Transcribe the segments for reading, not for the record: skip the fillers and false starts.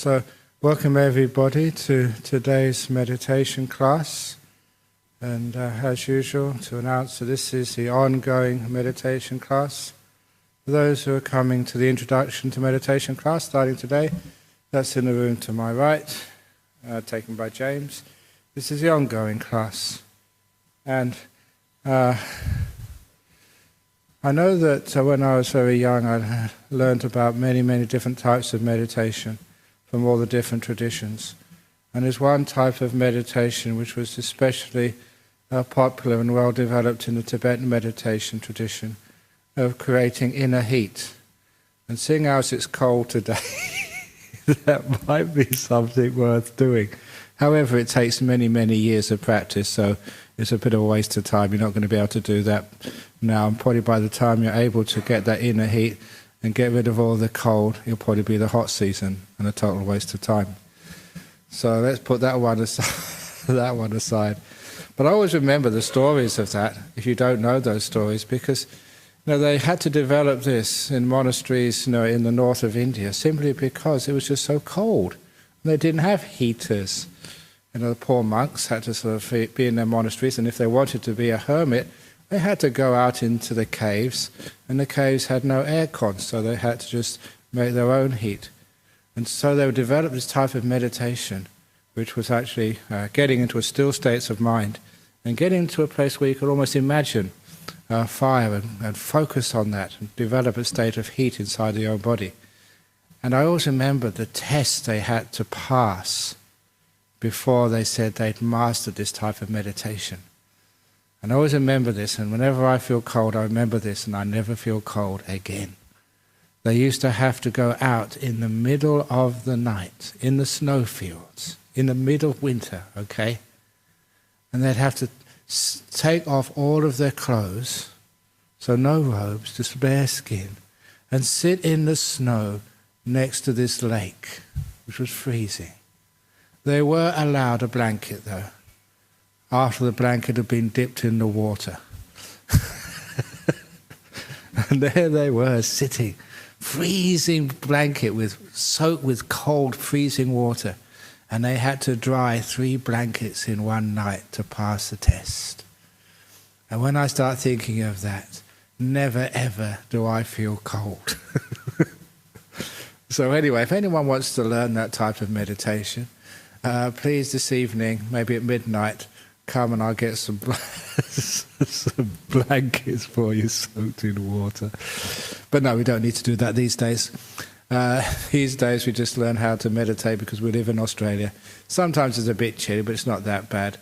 So, welcome everybody to today's meditation class. And as usual, to announce that this is the ongoing meditation class. For those who are coming to the introduction to meditation class starting today, that's in the room to my right, taken by James. This is the ongoing class. And I know that when I was very young, I learned about many, many different types of meditation from all the different traditions. And there's one type of meditation which was especially popular and well developed in the Tibetan meditation tradition of creating inner heat. And seeing as it's cold today, that might be something worth doing. However, it takes many, many years of practice, so it's a bit of a waste of time. You're not going to be able to do that now. And probably by the time you're able to get that inner heat and get rid of all the cold, it'll probably be the hot season and a total waste of time. So let's put that one aside. But I always remember the stories of that, if you don't know those stories, because they had to develop this in monasteries in the north of India simply because it was just so cold. They didn't have heaters. The poor monks had to sort of be in their monasteries, and if they wanted to be a hermit, they had to go out into the caves, and the caves had no aircon, so they had to just make their own heat. And so they would develop this type of meditation, which was actually getting into a still state of mind, and getting to a place where you could almost imagine fire and focus on that, and develop a state of heat inside your own body. And I always remember the tests they had to pass before they said they'd mastered this type of meditation. And I always remember this, and whenever I feel cold, I remember this, and I never feel cold again. They used to have to go out in the middle of the night, in the snowfields, in the middle of winter, okay? And they'd have to take off all of their clothes, so no robes, just bare skin, and sit in the snow next to this lake, which was freezing. They were allowed a blanket, though, after the blanket had been dipped in the water. And there they were, sitting, freezing blanket soaked with cold, freezing water. And they had to dry 3 blankets in one night to pass the test. And when I start thinking of that, never ever do I feel cold. So anyway, if anyone wants to learn that type of meditation, please this evening, maybe at midnight, come and I'll get some blankets for you soaked in water. But no, we don't need to do that these days. These days we just learn how to meditate because we live in Australia. Sometimes it's a bit chilly, but it's not that bad.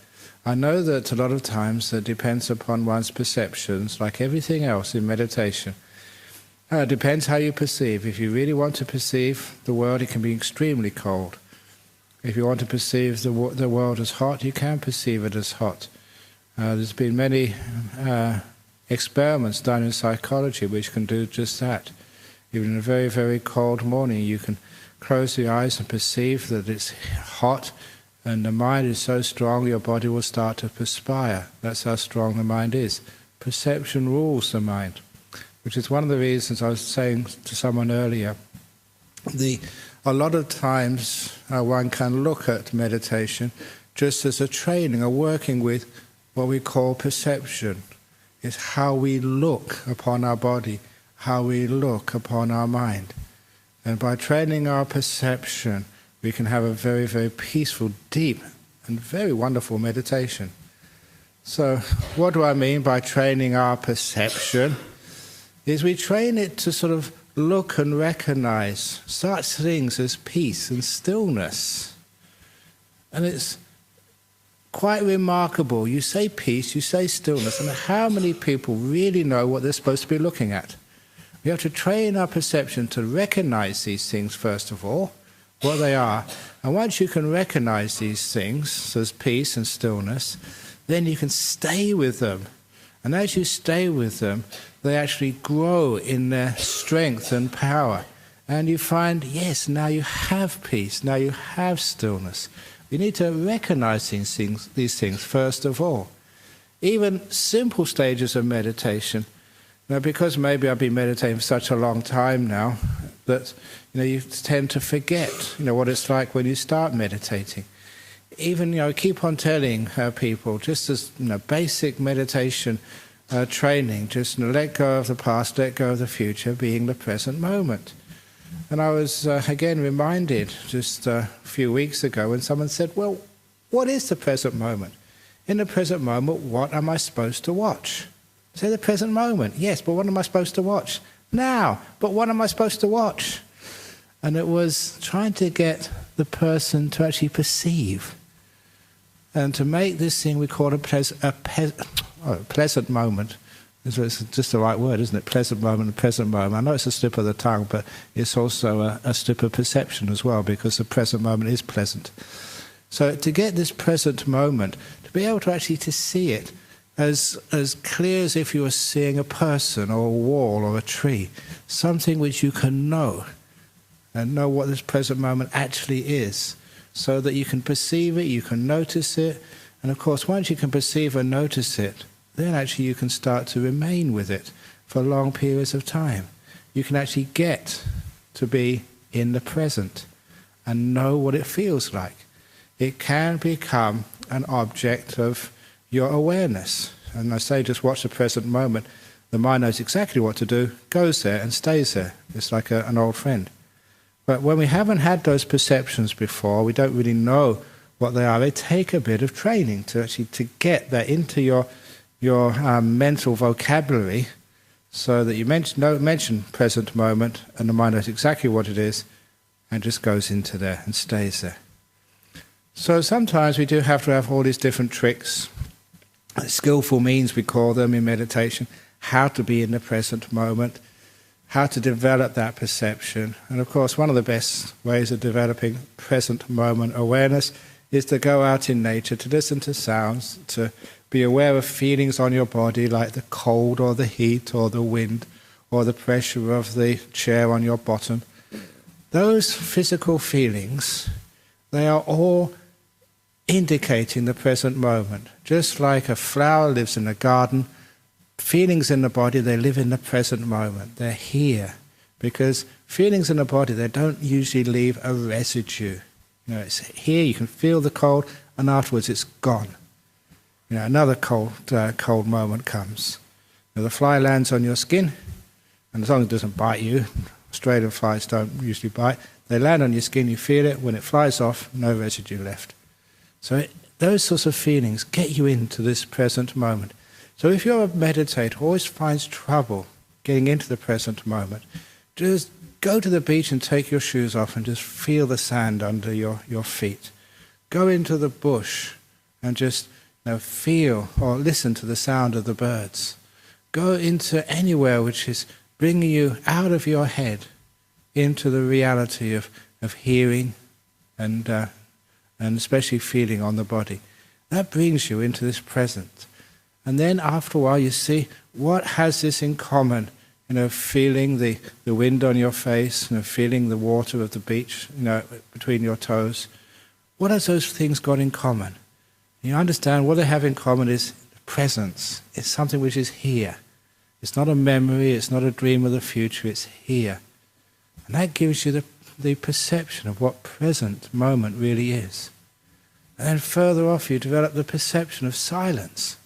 I know that a lot of times it depends upon one's perceptions, like everything else in meditation. It depends how you perceive. If you really want to perceive the world, it can be extremely cold. If you want to perceive the world as hot, you can perceive it as hot. There's been many experiments done in psychology which can do just that. Even in a very, very cold morning, you can close your eyes and perceive that it's hot, and the mind is so strong your body will start to perspire. That's how strong the mind is. Perception rules the mind, which is one of the reasons I was saying to someone earlier. A lot of times one can look at meditation just as a training, or working with what we call perception. It's how we look upon our body, how we look upon our mind. And by training our perception, we can have a very, very peaceful, deep, and very wonderful meditation. So what do I mean by training our perception? Is we train it to sort of look and recognize such things as peace and stillness. And it's quite remarkable. You say peace, you say stillness, and how many people really know what they're supposed to be looking at? We have to train our perception to recognize these things, first of all, what they are. And once you can recognize these things as peace and stillness, then you can stay with them. And as you stay with them, they actually grow in their strength and power. And you find, yes, now you have peace, now you have stillness. We need to recognize these things first of all. Even simple stages of meditation. Now, because maybe I've been meditating for such a long time now, that you tend to forget, what it's like when you start meditating. Even, keep on telling people, just as, basic meditation training, just let go of the past, let go of the future, being the present moment. And I was, again, reminded just a few weeks ago when someone said, well, what is the present moment? In the present moment, what am I supposed to watch? Say the present moment. Yes, but what am I supposed to watch? Now, but what am I supposed to watch? And it was trying to get the person to actually perceive and to make this thing we call a pleasant moment. It's just the right word, isn't it? Pleasant moment and present moment. I know it's a slip of the tongue, but it's also a slip of perception as well, because the present moment is pleasant. So to get this present moment, to be able to actually to see it as clear as if you were seeing a person or a wall or a tree, something which you can know, and know what this present moment actually is, so that you can perceive it, you can notice it, and of course once you can perceive and notice it, then actually you can start to remain with it for long periods of time. You can actually get to be in the present and know what it feels like. It can become an object of your awareness. And I say just watch the present moment. The mind knows exactly what to do, goes there and stays there. It's like an old friend. But when we haven't had those perceptions before, we don't really know what they are. They take a bit of training to actually to get that into your mental vocabulary, so that you mention present moment and the mind knows exactly what it is and just goes into there and stays there. So sometimes we do have to have all these different tricks, skillful means we call them in meditation, how to be in the present moment, how to develop that perception. And of course one of the best ways of developing present moment awareness is to go out in nature, to listen to sounds, to be aware of feelings on your body like the cold or the heat or the wind or the pressure of the chair on your bottom. Those physical feelings, they are all indicating the present moment. Just like a flower lives in a garden, feelings in the body, they live in the present moment. They're here. Because feelings in the body, they don't usually leave a residue. It's here, you can feel the cold, and afterwards it's gone. Another cold moment comes. The fly lands on your skin, and as long as it doesn't bite you, Australian flies don't usually bite, they land on your skin, you feel it, when it flies off, no residue left. So those sorts of feelings get you into this present moment. So if you're a meditator who always finds trouble getting into the present moment, just go to the beach and take your shoes off and just feel the sand under your feet. Go into the bush and just feel or listen to the sound of the birds. Go into anywhere which is bringing you out of your head into the reality of hearing and especially feeling on the body. That brings you into this present. And then after a while you see what has this in common. Feeling the wind on your face, feeling the water of the beach, between your toes. What has those things got in common? You understand what they have in common is presence. It's something which is here. It's not a memory, it's not a dream of the future, it's here. And that gives you the perception of what present moment really is. And then further off you develop the perception of silence.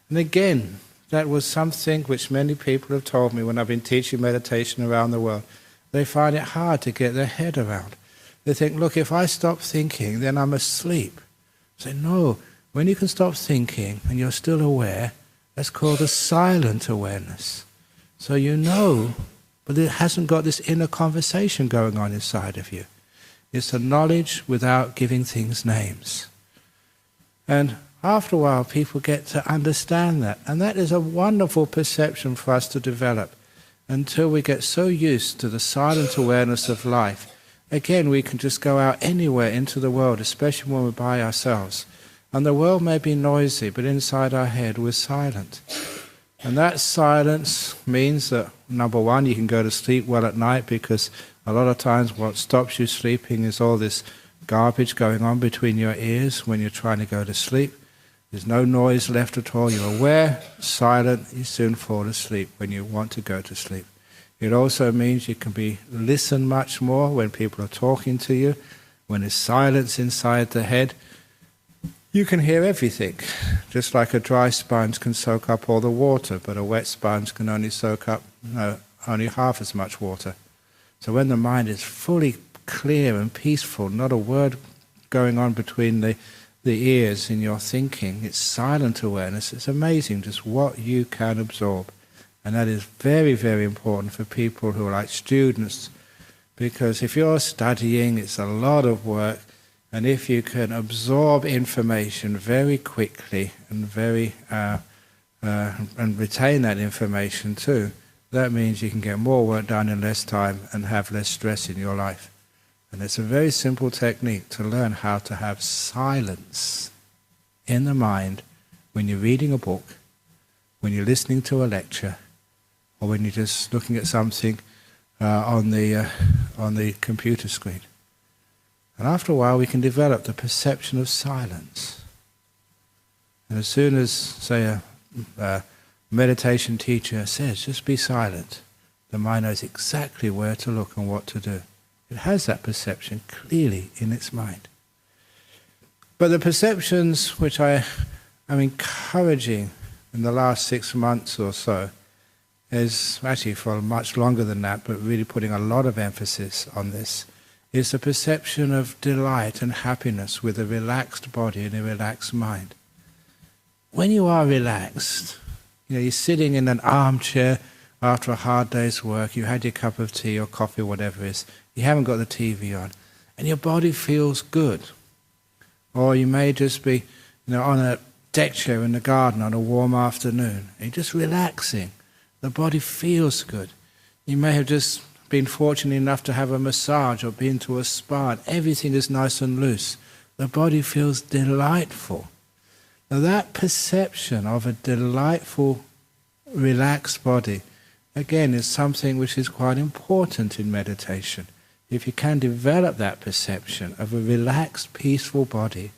And again, that was something which many people have told me when I've been teaching meditation around the world. They find it hard to get their head around. They think, look, if I stop thinking, then I'm asleep. I say, no, when you can stop thinking and you're still aware, that's called a silent awareness. So you know, but it hasn't got this inner conversation going on inside of you. It's a knowledge without giving things names. And after a while, people get to understand that. And that is a wonderful perception for us to develop until we get so used to the silent awareness of life. Again, we can just go out anywhere into the world, especially when we're by ourselves. And the world may be noisy, but inside our head we're silent. And that silence means that, number one, you can go to sleep well at night, because a lot of times what stops you sleeping is all this garbage going on between your ears when you're trying to go to sleep. There's no noise left at all. You're aware, silent, you soon fall asleep when you want to go to sleep. It also means you can listen much more when people are talking to you. When there's silence inside the head, you can hear everything. Just like a dry sponge can soak up all the water, but a wet sponge can only soak up only half as much water. So when the mind is fully clear and peaceful, not a word going on between the ears in your thinking, it's silent awareness. It's amazing just what you can absorb. And that is very, very important for people who are like students, because if you're studying, it's a lot of work, and if you can absorb information very quickly and and retain that information too, that means you can get more work done in less time and have less stress in your life. And it's a very simple technique to learn how to have silence in the mind when you're reading a book, when you're listening to a lecture, or when you're just looking at something on the computer screen. And after a while we can develop the perception of silence. And as soon as, say, a meditation teacher says, just be silent, the mind knows exactly where to look and what to do. It has that perception clearly in its mind. But the perceptions which I am encouraging in the last 6 months or so, is actually for much longer than that, but really putting a lot of emphasis on this, is the perception of delight and happiness with a relaxed body and a relaxed mind. When you are relaxed, you're sitting in an armchair after a hard day's work, you had your cup of tea or coffee, whatever it is, you haven't got the TV on, and your body feels good. Or you may just be on a deck chair in the garden on a warm afternoon, and you're just relaxing. The body feels good. You may have just been fortunate enough to have a massage or been to a spa, and everything is nice and loose. The body feels delightful. Now that perception of a delightful, relaxed body, again, is something which is quite important in meditation. If you can develop that perception of a relaxed, peaceful body,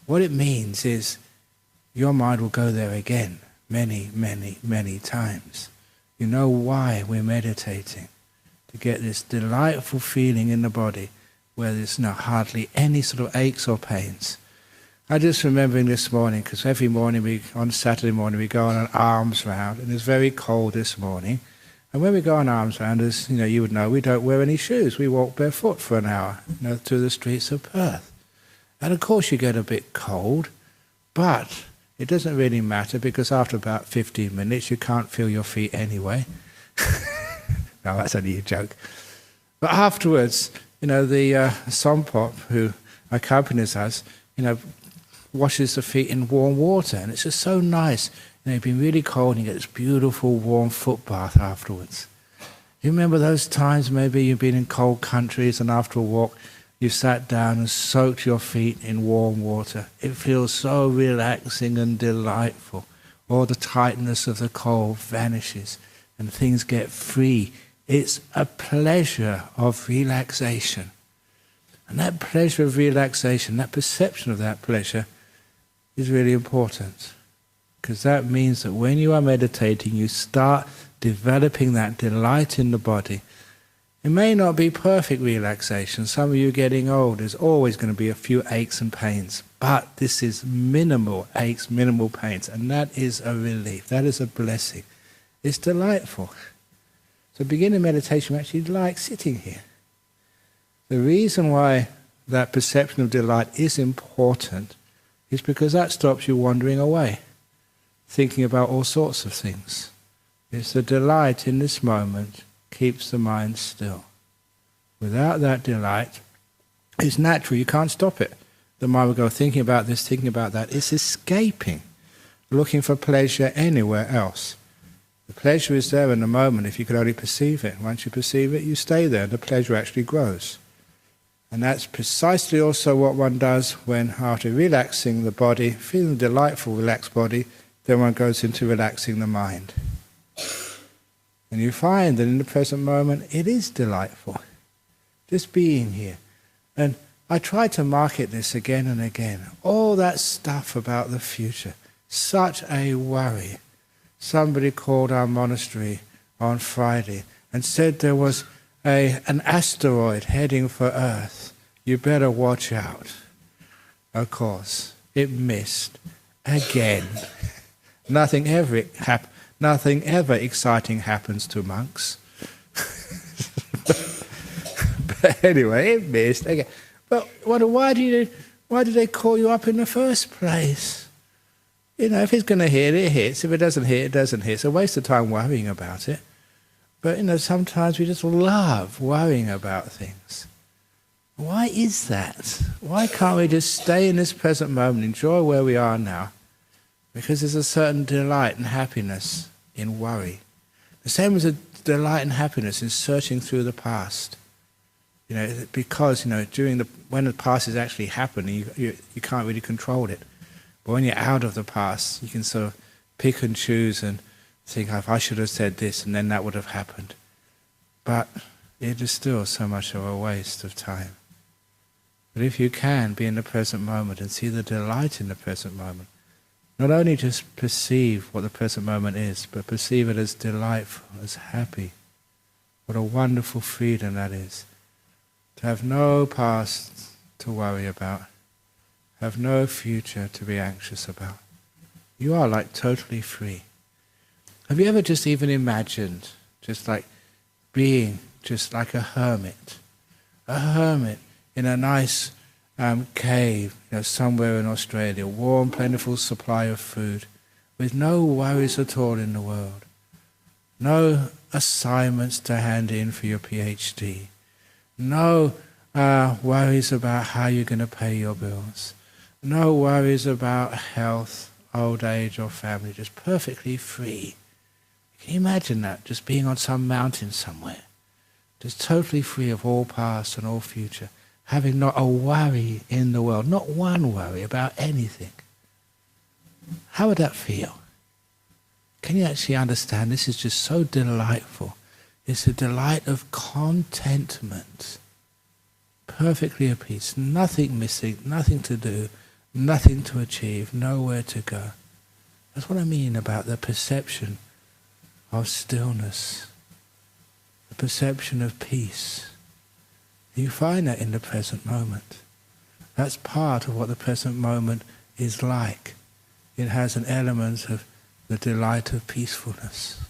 what it means is your mind will go there again. Many, many, many times. You know why we're meditating. To get this delightful feeling in the body where there's hardly any sort of aches or pains. I just remembering this morning, because every morning on Saturday morning we go on an arms round, and it's very cold this morning. And when we go on arms round, as you would know, we don't wear any shoes. We walk barefoot for an hour through the streets of Perth. And of course you get a bit cold, but it doesn't really matter, because after about 15 minutes you can't feel your feet anyway. No, that's only a joke. But afterwards, the Sompop who accompanies us, washes the feet in warm water, and it's just so nice. You've been really cold and you get this beautiful warm foot bath afterwards. You remember those times maybe you've been in cold countries and after a walk you sat down and soaked your feet in warm water. It feels so relaxing and delightful. All the tightness of the cold vanishes and things get free. It's a pleasure of relaxation. And that pleasure of relaxation, that perception of that pleasure, is really important. Because that means that when you are meditating, you start developing that delight in the body. It may not be perfect relaxation. Some of you getting old, there's always going to be a few aches and pains. But this is minimal aches, minimal pains. And that is a relief. That is a blessing. It's delightful. So beginner meditation, we actually like sitting here. The reason why that perception of delight is important is because that stops you wandering away, thinking about all sorts of things. It's the delight in this moment keeps the mind still. Without that delight, it's natural, you can't stop it. The mind will go thinking about this, thinking about that. It's escaping, looking for pleasure anywhere else. The pleasure is there in the moment if you could only perceive it. Once you perceive it, you stay there. The pleasure actually grows. And that's precisely also what one does when, after relaxing the body, feeling a delightful, relaxed body, then one goes into relaxing the mind. And you find that in the present moment, it is delightful, just being here. And I try to market this again and again. All that stuff about the future, such a worry. Somebody called our monastery on Friday and said there was an asteroid heading for Earth. You better watch out. Of course, it missed again. Nothing ever exciting happens to monks. But anyway, it missed again. But why did they call you up in the first place? You know, if it's going to hit, it hits. If it doesn't hit, it doesn't hit. It's a waste of time worrying about it. But, you know, sometimes we just love worrying about things. Why is that? Why can't we just stay in this present moment, enjoy where we are now? Because there's a certain delight and happiness in worry. The same as a delight and happiness in searching through the past. You know, because, you know, when the past is actually happening, you can't really control it. But when you're out of the past, you can sort of pick and choose and think, oh, if I should have said this, and then that would have happened. But it is still so much of a waste of time. But if you can be in the present moment and see the delight in the present moment, not only just perceive what the present moment is, but perceive it as delightful, as happy. What a wonderful freedom that is. To have no past to worry about, have no future to be anxious about. You are like totally free. Have you ever just even imagined, just like being just like a hermit in a nice cave, you know, somewhere in Australia, warm, plentiful supply of food, with no worries at all in the world, no assignments to hand in for your PhD, no worries about how you're going to pay your bills, no worries about health, old age or family, just perfectly free. Can you imagine that, just being on some mountain somewhere, just totally free of all past and all future, having not a worry in the world, not one worry about anything? How would that feel? Can you actually understand? This is just so delightful. It's a delight of contentment, perfectly at peace, nothing missing, nothing to do, nothing to achieve, nowhere to go. That's what I mean about the perception of stillness, the perception of peace. You find that in the present moment. That's part of what the present moment is like. It has an element of the delight of peacefulness.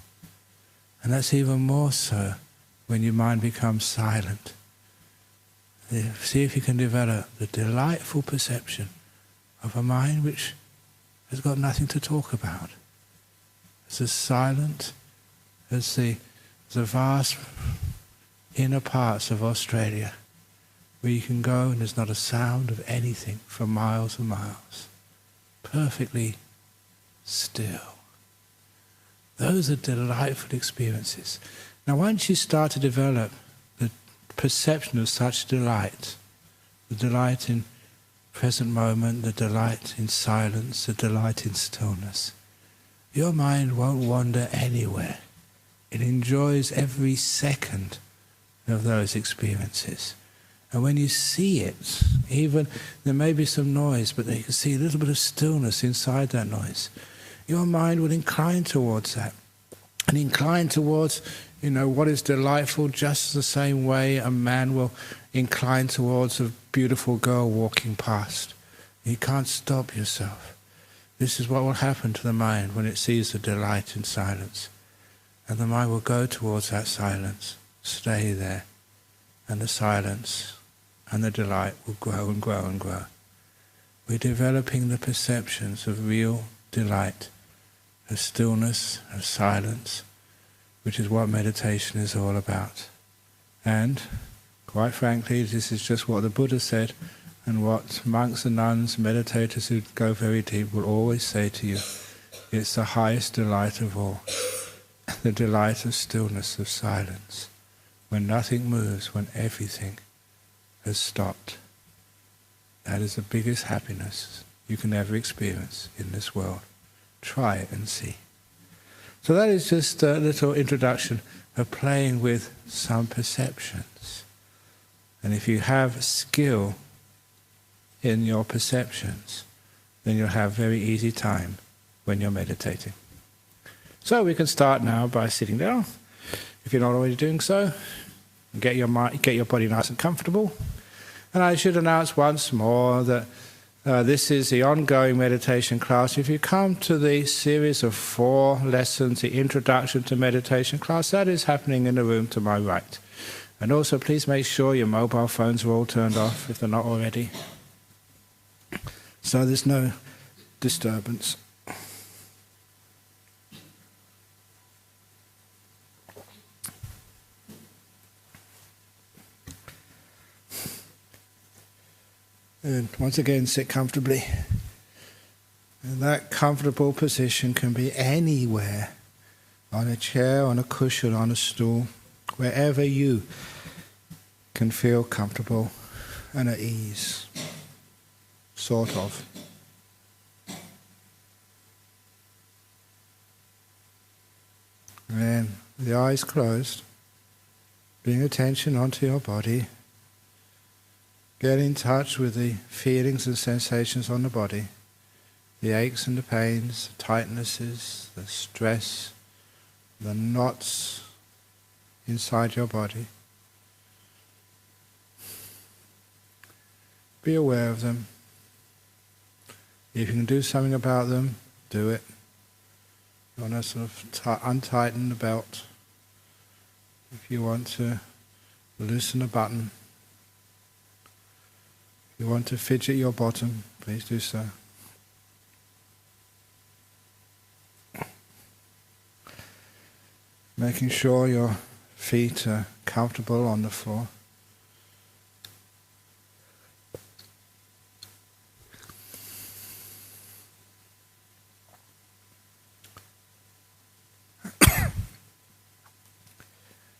And that's even more so when your mind becomes silent. See if you can develop the delightful perception of a mind which has got nothing to talk about. It's as silent as the vast inner parts of Australia, where you can go and there's not a sound of anything for miles and miles. Perfectly still. Those are delightful experiences. Now once you start to develop the perception of such delight, the delight in present moment, the delight in silence, the delight in stillness, your mind won't wander anywhere. It enjoys every second of those experiences. And when you see it, even there may be some noise, but you can see a little bit of stillness inside that noise. Your mind will incline towards that. And incline towards, you know, what is delightful, just the same way a man will incline towards a beautiful girl walking past. You can't stop yourself. This is what will happen to the mind when it sees the delight in silence. And the mind will go towards that silence, stay there, and the silence and the delight will grow and grow and grow. We're developing the perceptions of real delight, of stillness, of silence, which is what meditation is all about. And, quite frankly, this is just what the Buddha said, and what monks and nuns, meditators who go very deep will always say to you. It's the highest delight of all. The delight of stillness, of silence, when nothing moves, when everything has stopped. That is the biggest happiness you can ever experience in this world. Try it and see. So that is just a little introduction of playing with some perceptions. And if you have skill in your perceptions, then you'll have very easy time when you're meditating. So we can start now by sitting down. if you're not already doing so. Get your body nice and comfortable. And I should announce once more that this is the ongoing meditation class. If you come to the series of 4 lessons, the introduction to meditation class, that is happening in the room to my right. And also please make sure your mobile phones are all turned off if they're not already, so there's no disturbance. And once again, sit comfortably. And that comfortable position can be anywhere, on a chair, on a cushion, on a stool, wherever you can feel comfortable and at ease, sort of. And with the eyes closed, bring attention onto your body. Get in touch with the feelings and sensations on the body, the aches and the pains, the tightnesses, the stress, the knots inside your body. Be aware of them. If you can do something about them, do it. You want to sort of untighten the belt. If you want to loosen a button. If you want to fidget your bottom, please do so. Making sure your feet are comfortable on the floor.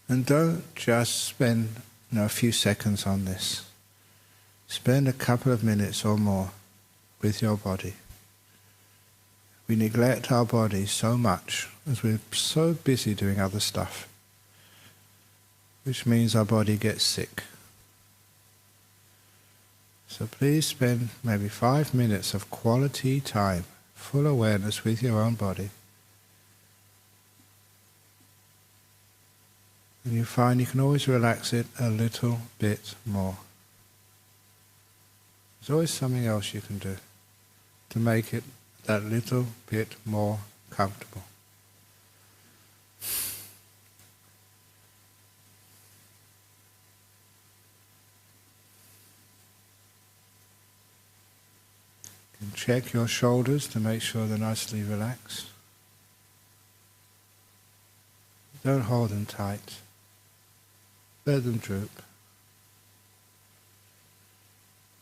And don't just spend a few seconds on this. Spend a couple of minutes or more with your body. We neglect our body so much as we're so busy doing other stuff, which means our body gets sick. So please spend maybe 5 minutes of quality time, full awareness with your own body. And you find you can always relax it a little bit more. There's always something else you can do to make it that little bit more comfortable. You can check your shoulders to make sure they're nicely relaxed. Don't hold them tight. Let them droop.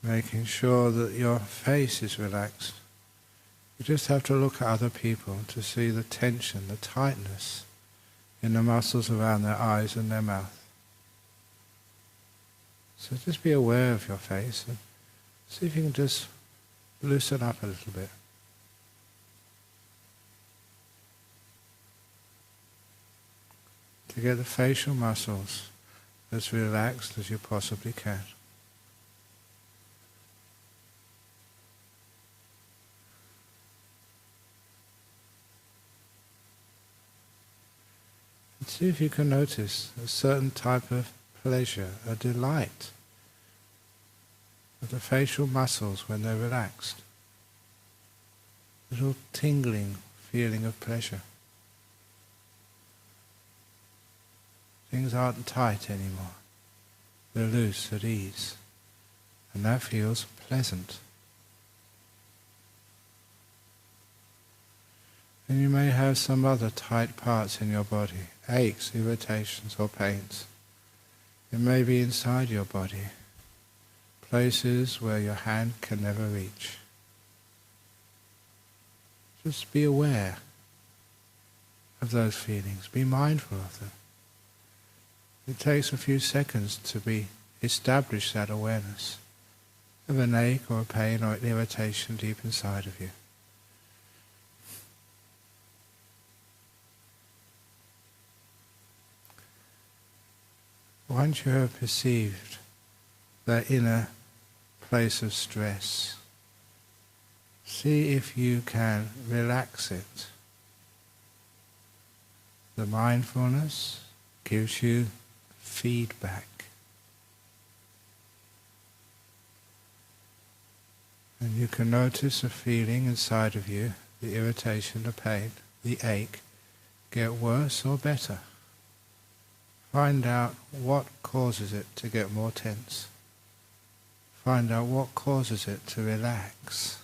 Making sure that your face is relaxed. You just have to look at other people to see the tension, the tightness in the muscles around their eyes and their mouth. So just be aware of your face and see if you can just loosen up a little bit. To get the facial muscles as relaxed as you possibly can. And see if you can notice a certain type of pleasure, a delight of the facial muscles when they're relaxed. A little tingling feeling of pleasure. Things aren't tight anymore. They're loose, at ease. And that feels pleasant. And you may have some other tight parts in your body, aches, irritations or pains. It may be inside your body, places where your hand can never reach. Just be aware of those feelings. Be mindful of them. It takes a few seconds to establish that awareness of an ache or a pain or an irritation deep inside of you. Once you have perceived that inner place of stress, see if you can relax it. The mindfulness gives you feedback. And you can notice a feeling inside of you, the irritation, the pain, the ache, get worse or better. Find out what causes it to get more tense. Find out what causes it to relax.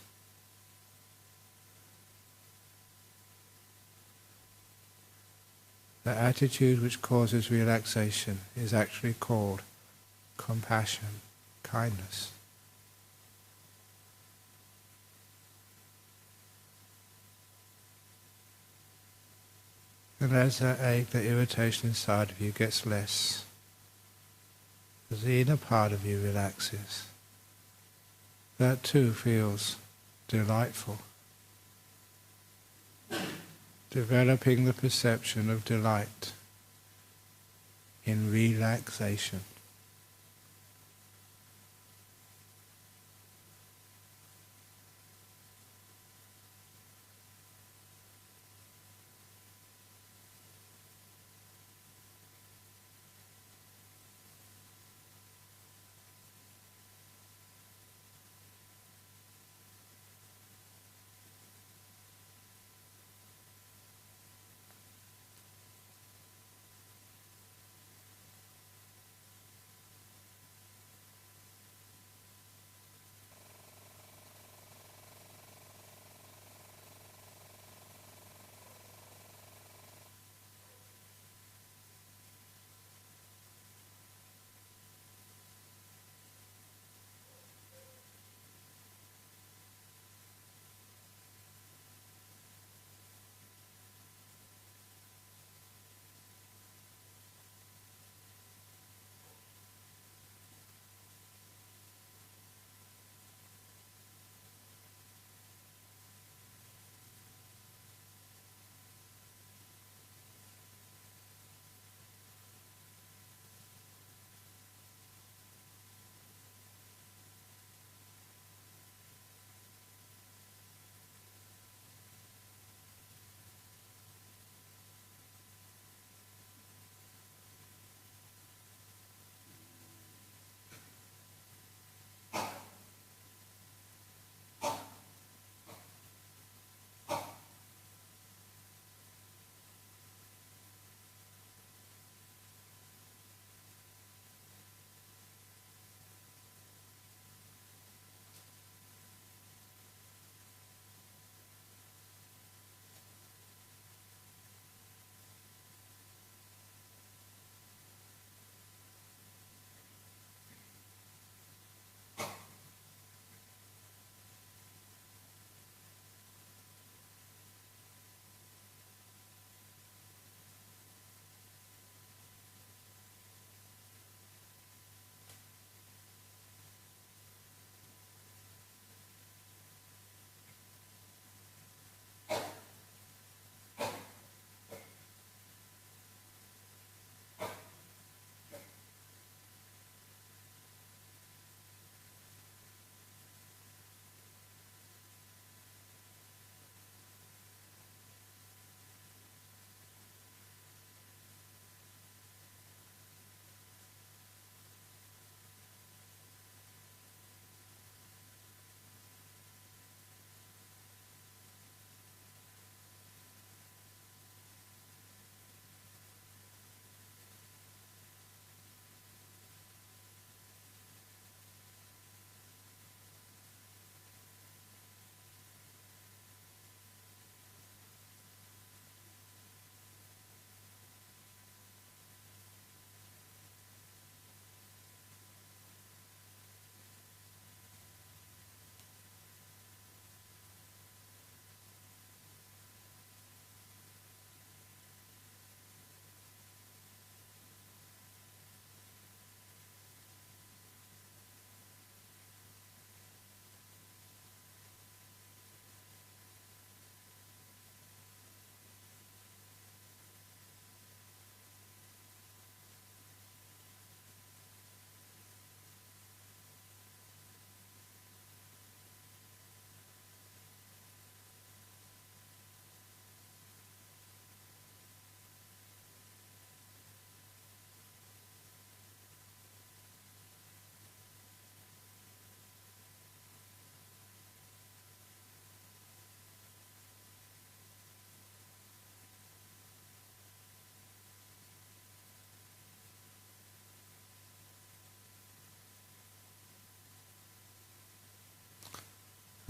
The attitude which causes relaxation is actually called compassion, kindness. And as that ache, the irritation inside of you gets less, as the inner part of you relaxes, that too feels delightful. Developing the perception of delight in relaxation.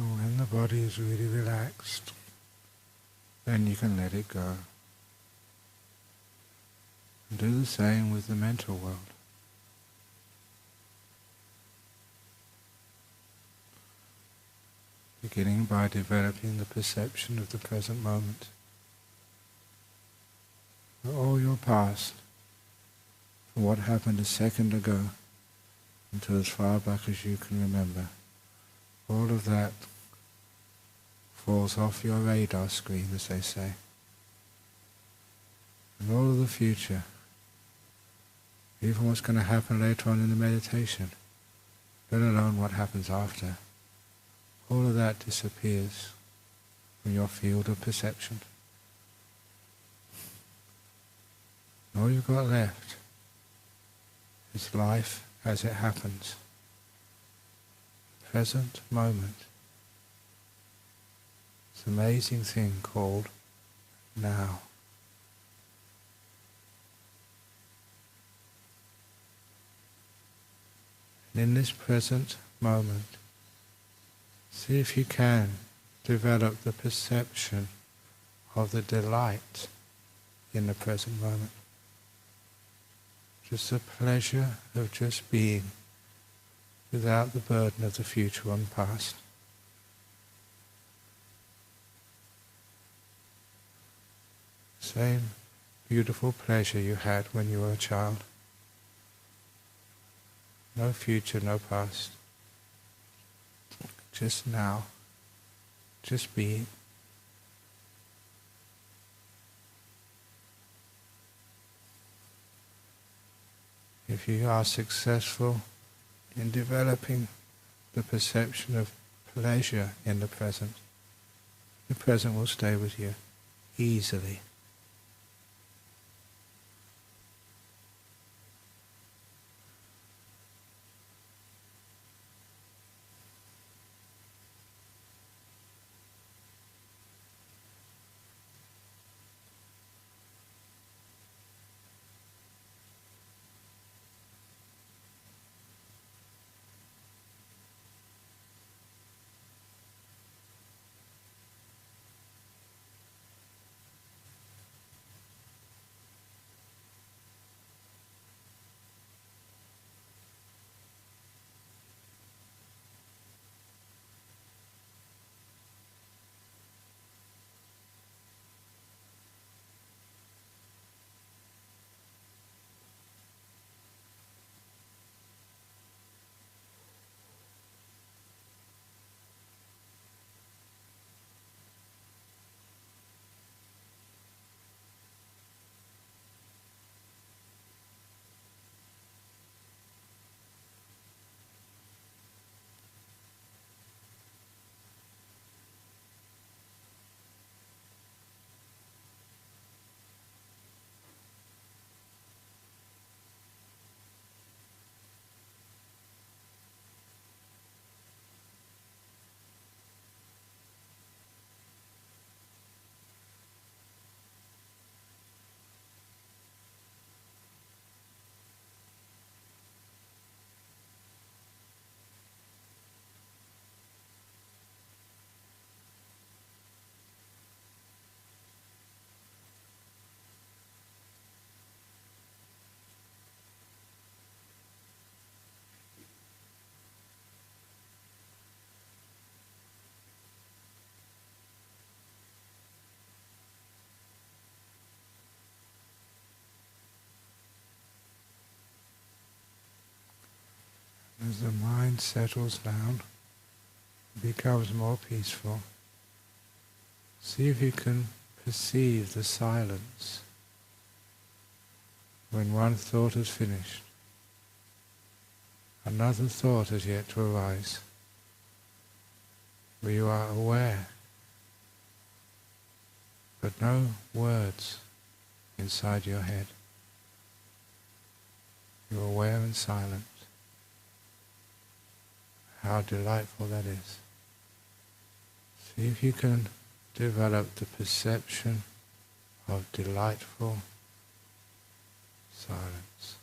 And when the body is really relaxed, then you can let it go. And do the same with the mental world. Beginning by developing the perception of the present moment. All your past, from what happened a second ago until as far back as you can remember, all of that falls off your radar screen, as they say. And all of the future, even what's going to happen later on in the meditation, let alone what happens after, all of that disappears from your field of perception. And all you've got left is life as it happens. Present moment. This amazing thing called now. And in this present moment, see if you can develop the perception of the delight in the present moment. Just the pleasure of just being without the burden of the future and past. Same beautiful pleasure you had when you were a child. No future, no past. Just now. Just being. If you are successful in developing the perception of pleasure in the present will stay with you easily. As the mind settles down, it becomes more peaceful. See if you can perceive the silence when one thought has finished. Another thought has yet to arise, where you are aware, but no words inside your head. You're aware and silent. How delightful that is. See if you can develop the perception of delightful silence.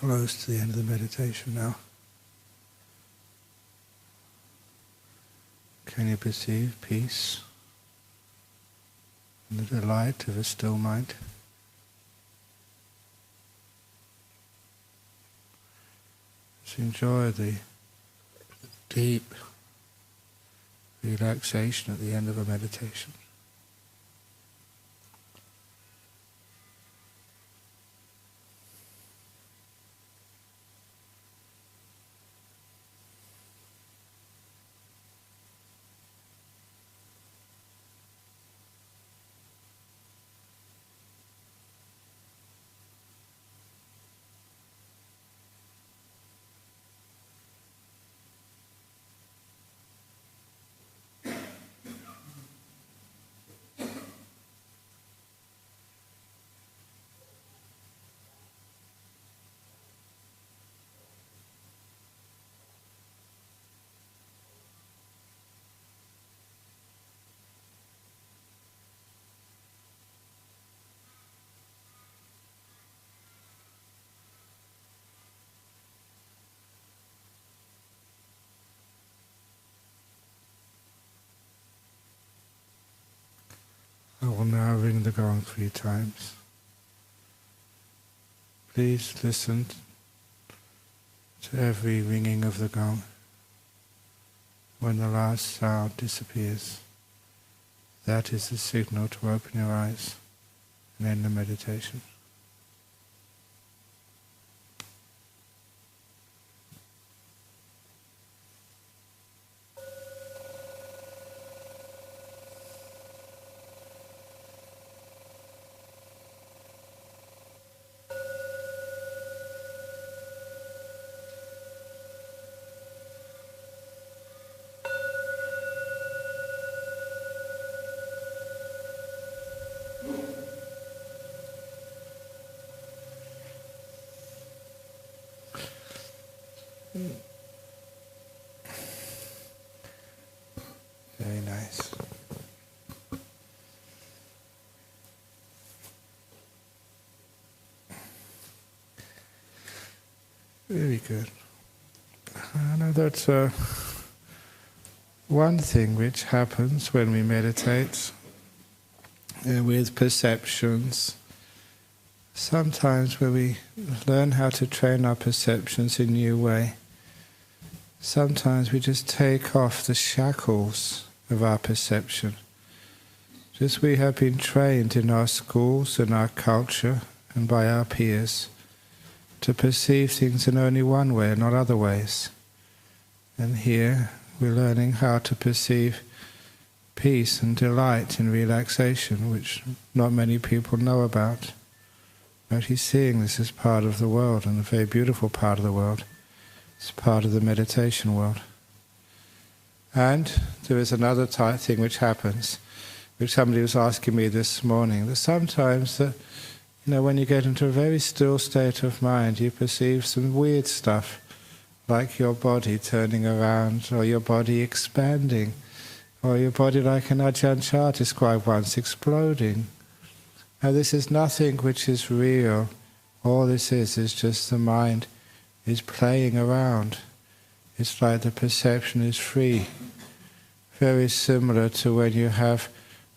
close to the end of the meditation now. Can you perceive peace and the delight of a still mind? Just enjoy the deep relaxation at the end of a meditation. I will now ring the gong 3 times. Please listen to every ringing of the gong. When the last sound disappears, that is the signal to open your eyes and end the meditation. Very nice. Very good. I know that's one thing which happens when we meditate with perceptions. Sometimes when we learn how to train our perceptions in a new way, sometimes we just take off the shackles of our perception. Just we have been trained in our schools and our culture and by our peers to perceive things in only one way and not other ways. And here we're learning how to perceive peace and delight in relaxation, which not many people know about. Actually seeing this as part of the world, and a very beautiful part of the world. It's part of the meditation world. And there is another type thing which happens, which somebody was asking me this morning, that sometimes when you get into a very still state of mind, you perceive some weird stuff, like your body turning around, or your body expanding, or your body, like an Ajahn Chah described once, exploding. Now this is nothing which is real. All this is just the mind is playing around. It's like the perception is free. Very similar to when you have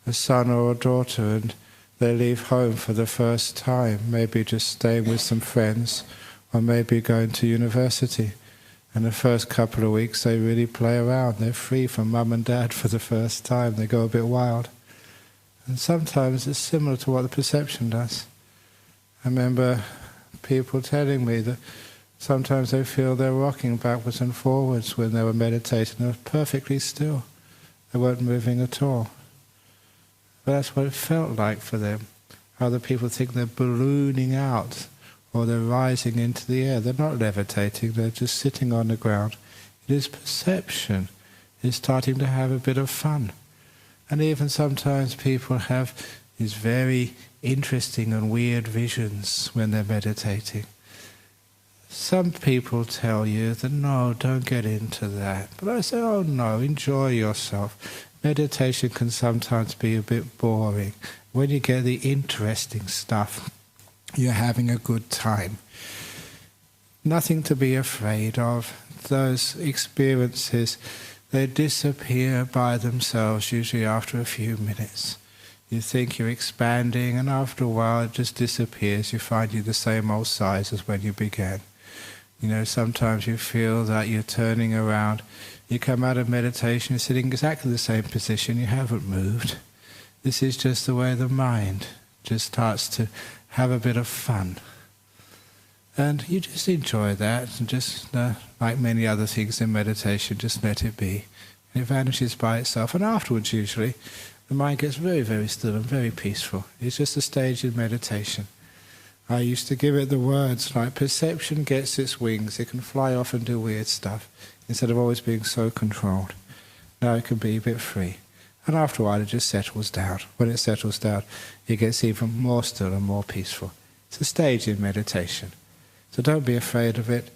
a son or a daughter and they leave home for the first time, maybe just staying with some friends, or maybe going to university. And the first couple of weeks they really play around. They're free from mum and dad for the first time. They go a bit wild. And sometimes it's similar to what the perception does. I remember people telling me that sometimes they feel they're rocking backwards and forwards when they were meditating. They were perfectly still. They weren't moving at all. But that's what it felt like for them. Other people think they're ballooning out or they're rising into the air. They're not levitating, they're just sitting on the ground. It is perception. It's starting to have a bit of fun. And even sometimes people have these very interesting and weird visions when they're meditating. Some people tell you that no, don't get into that. But I say, oh no, enjoy yourself. Meditation can sometimes be a bit boring. When you get the interesting stuff, you're having a good time. nothing to be afraid of. Those experiences, they disappear by themselves, usually after a few minutes. You think you're expanding, and after a while it just disappears. You find you're the same old size as when you began. You know, sometimes you feel that you're turning around. You come out of meditation, you're sitting in exactly the same position, you haven't moved. This is just the way the mind just starts to have a bit of fun. And you just enjoy that, and just like many other things in meditation, just let it be. And it vanishes by itself. And afterwards, usually, the mind gets very, very still and very peaceful. It's just a stage in meditation. I used to give it the words like, perception gets its wings. It can fly off and do weird stuff, instead of always being so controlled. Now it can be a bit free. And after a while, it just settles down. When it settles down, it gets even more still and more peaceful. It's a stage in meditation. So don't be afraid of it.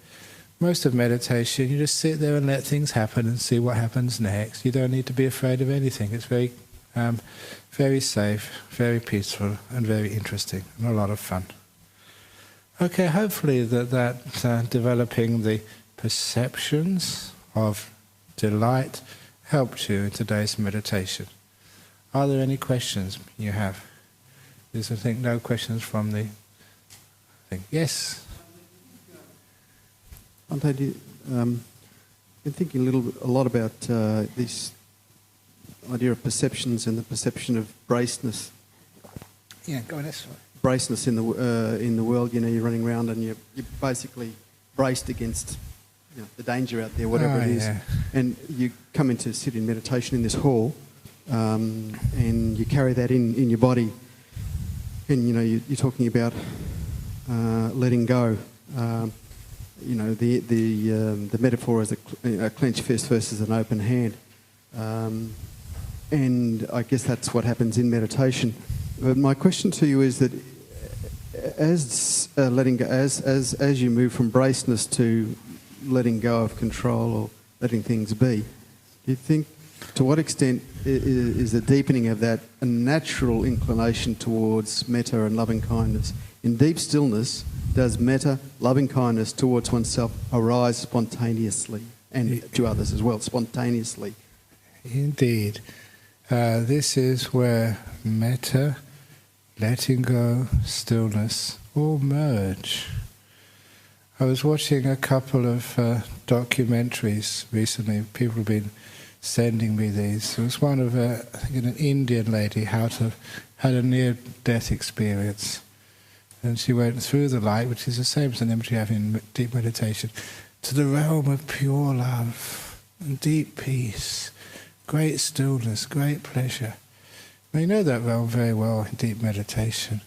Most of meditation, you just sit there and let things happen and see what happens next. You don't need to be afraid of anything. It's very, very safe, very peaceful, and very interesting, and a lot of fun. Okay, hopefully that developing the perceptions of delight helped you in today's meditation. Are there any questions you have? There's, I think, no questions from the thing. Yes? I've been thinking a lot about this idea of perceptions and the perception of braceness. Yeah, go on this way. Braceness in the world. You know, you're running around and you're basically braced against, you know, the danger out there, whatever it is. Yeah. And you come in to sit in meditation in this hall, and you carry that in your body. And you know, you're talking about letting go. You know, the metaphor is a clenched fist versus an open hand, and I guess that's what happens in meditation. But my question to you is that, as letting go, as you move from braceness to letting go of control or letting things be, do you think, to what extent is the deepening of that a natural inclination towards metta and loving kindness? In deep stillness, does metta, loving kindness towards oneself, arise spontaneously, and to others as well, spontaneously? Indeed. This is where metta, letting go, stillness all merge. I was watching a couple of documentaries recently. People have been sending me these. There was one of I think an Indian lady had a near-death experience. And she went through the light, which is the same as an image you have in deep meditation, to the realm of pure love and deep peace, great stillness, great pleasure. Now, you know that realm very well in deep meditation.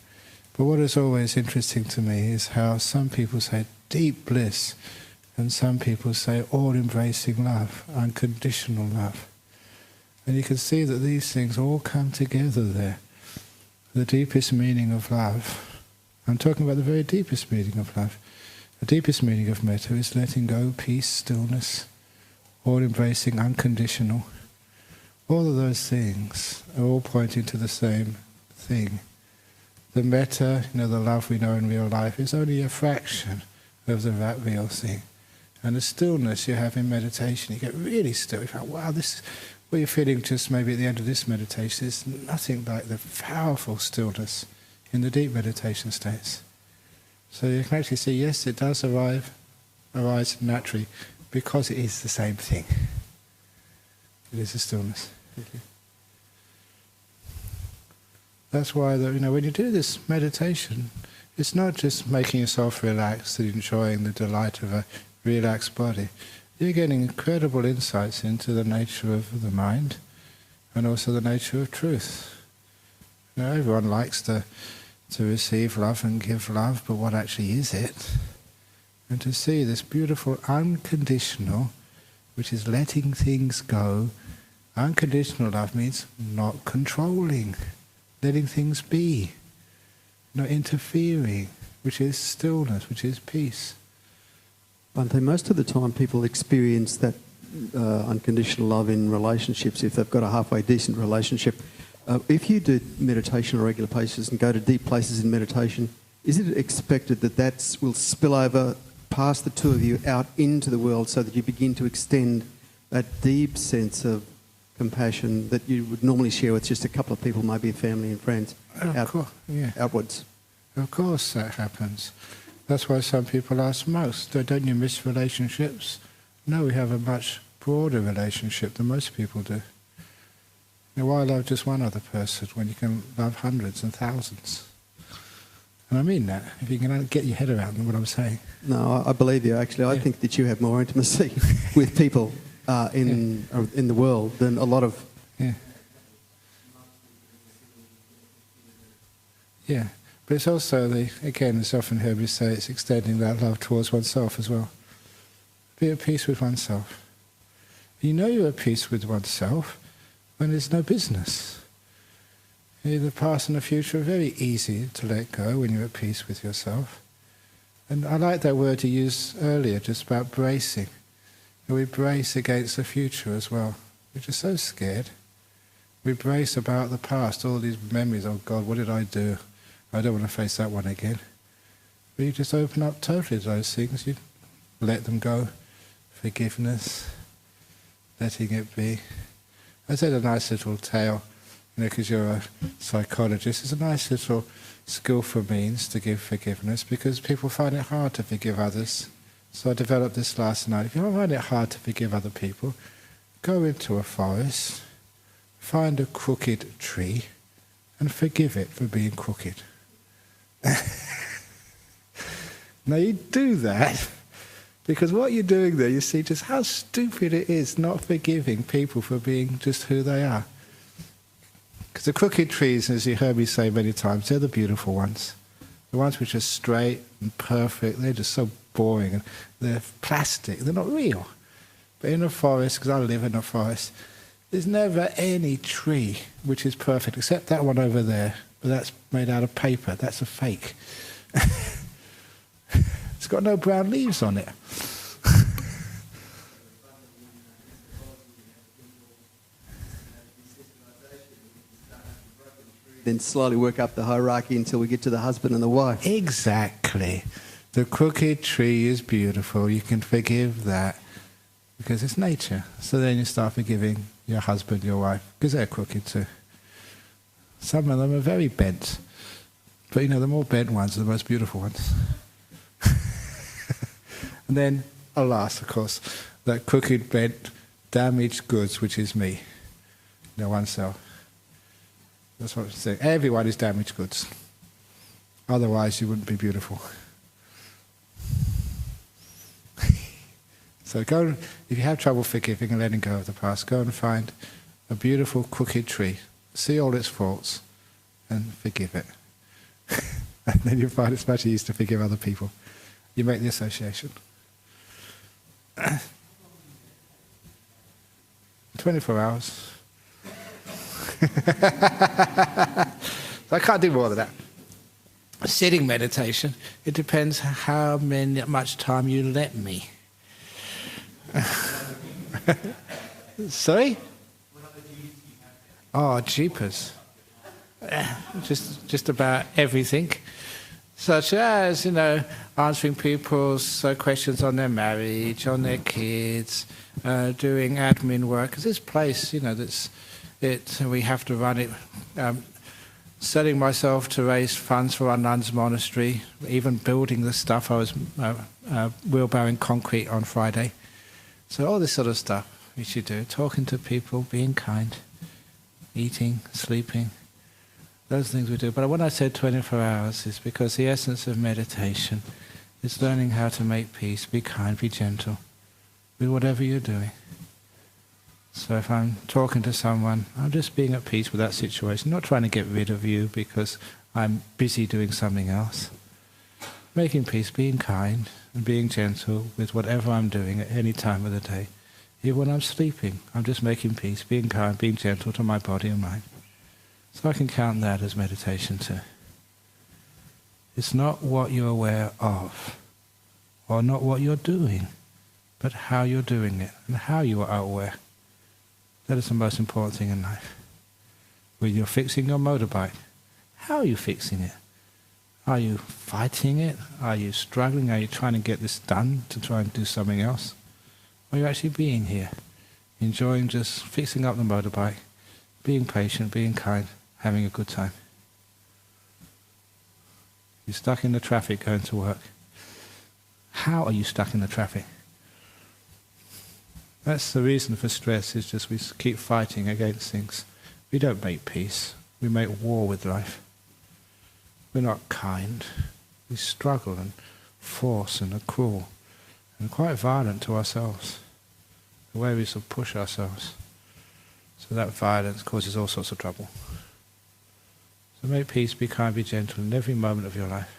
But what is always interesting to me is how some people say deep bliss, and some people say all-embracing love, unconditional love. And you can see that these things all come together there. The deepest meaning of love. I'm talking about the very deepest meaning of love. The deepest meaning of metta is letting go, peace, stillness, all-embracing, unconditional. All of those things are all pointing to the same thing. The metta, you know, the love we know in real life, is only a fraction of the real thing. And the stillness you have in meditation, you get really still. You find, wow, this, what you're feeling just maybe at the end of this meditation is nothing like the powerful stillness in the deep meditation states. So you can actually see, yes, it does arise naturally, because it is the same thing. It is a stillness. Thank you. That's why, when you do this meditation, it's not just making yourself relaxed and enjoying the delight of a relaxed body. You're getting incredible insights into the nature of the mind and also the nature of truth. You know, everyone likes to receive love and give love, but what actually is it? And to see this beautiful unconditional, which is letting things go. Unconditional love means not controlling, letting things be, not interfering, which is stillness, which is peace. Bhante, most of the time people experience that unconditional love in relationships if they've got a halfway decent relationship. If you do meditation on regular basis and go to deep places in meditation, is it expected that will spill over pass the two of you out into the world so that you begin to extend that deep sense of compassion that you would normally share with just a couple of people, maybe family and friends, outwards. Of course that happens. That's why some people ask most, don't you miss relationships? No, we have a much broader relationship than most people do. Now, why love just one other person when you can love hundreds and thousands? And I mean that, if you can get your head around what I'm saying. No, I believe you, actually. I think that you have more intimacy with people in the world than a lot of... Yeah, but it's also, again, it's often heard me say, it's extending that love towards oneself as well. Be at peace with oneself. You know you're at peace with oneself when there's no business. The past and the future are very easy to let go when you're at peace with yourself. And I like that word you used earlier, just about bracing. We brace against the future as well. We're just so scared. We brace about the past, all these memories, oh God, what did I do? I don't want to face that one again. But you just open up totally to those things. You let them go. Forgiveness. Letting it be. I said a nice little tale, because you're a psychologist. It's a nice little skillful means to give forgiveness, because people find it hard to forgive others. So I developed this last night. If you find it hard to forgive other people, go into a forest, find a crooked tree, and forgive it for being crooked. Now you do that, because what you're doing there, you see just how stupid it is not forgiving people for being just who they are. Because the crooked trees, as you heard me say many times, they're the beautiful ones. The ones which are straight and perfect, they're just so boring, and they're plastic, they're not real. But in a forest, because I live in a forest, there's never any tree which is perfect, except that one over there, but that's made out of paper, that's a fake. It's got no brown leaves on it. Then slowly work up the hierarchy until we get to the husband and the wife. Exactly. The crooked tree is beautiful. You can forgive that because it's nature. So then you start forgiving your husband, your wife, because they're crooked too. Some of them are very bent. But the more bent ones are the most beautiful ones. And then, alas, of course, that crooked, bent, damaged goods, which is me. Oneself. That's what I'm saying. Everyone is damaged goods. Otherwise, you wouldn't be beautiful. So go, if you have trouble forgiving and letting go of the past, go and find a beautiful crooked tree. See all its faults and forgive it. And then you'll find it's much easier to forgive other people. You make the association. 24 hours. So I can't do more than that. Sitting meditation, it depends how much time you let me. Sorry? Oh, jeepers. Just about everything. Such as, answering people's questions on their marriage, on their kids, doing admin work. Because this place, we have to run it. Selling myself to raise funds for our nuns' monastery, even building the stuff. I was wheelbarrowing concrete on Friday. So all this sort of stuff we should do. Talking to people, being kind, eating, sleeping. Those things we do. But when I said 24 hours, it's because the essence of meditation is learning how to make peace, be kind, be gentle with whatever you're doing. So if I'm talking to someone, I'm just being at peace with that situation, not trying to get rid of you because I'm busy doing something else. Making peace, being kind, and being gentle with whatever I'm doing at any time of the day. Even when I'm sleeping, I'm just making peace, being kind, being gentle to my body and mind. So I can count that as meditation too. It's not what you're aware of, or not what you're doing, but how you're doing it, and how you are aware. That is the most important thing in life. When you're fixing your motorbike, how are you fixing it? Are you fighting it? Are you struggling? Are you trying to get this done to try and do something else? Or are you actually being here, enjoying just fixing up the motorbike, being patient, being kind, having a good time? You're stuck in the traffic going to work. How are you stuck in the traffic? That's the reason for stress, is just we keep fighting against things. We don't make peace. We make war with life. We're not kind. We struggle and force and are cruel and quite violent to ourselves. The way we sort of push ourselves. So that violence causes all sorts of trouble. So make peace, be kind, be gentle in every moment of your life.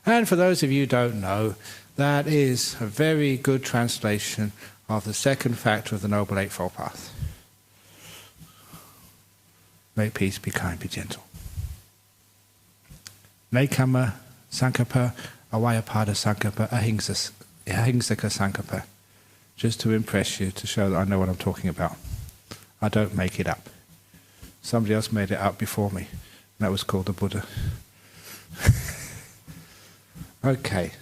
And for those of you who don't know, that is a very good translation of the second factor of the Noble Eightfold Path. Make peace, be kind, be gentle. Nekama Sankappa, Avayapada Sankappa, Ahingsaka Sankappa. Just to impress you, to show that I know what I'm talking about. I don't make it up. Somebody else made it up before me. And that was called the Buddha. Okay.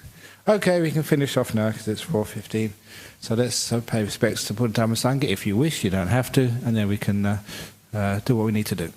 Okay, we can finish off now because it's 4:15. So let's pay respects to Buddha, Dhamma, Sangha if you wish. You don't have to. And then we can do what we need to do.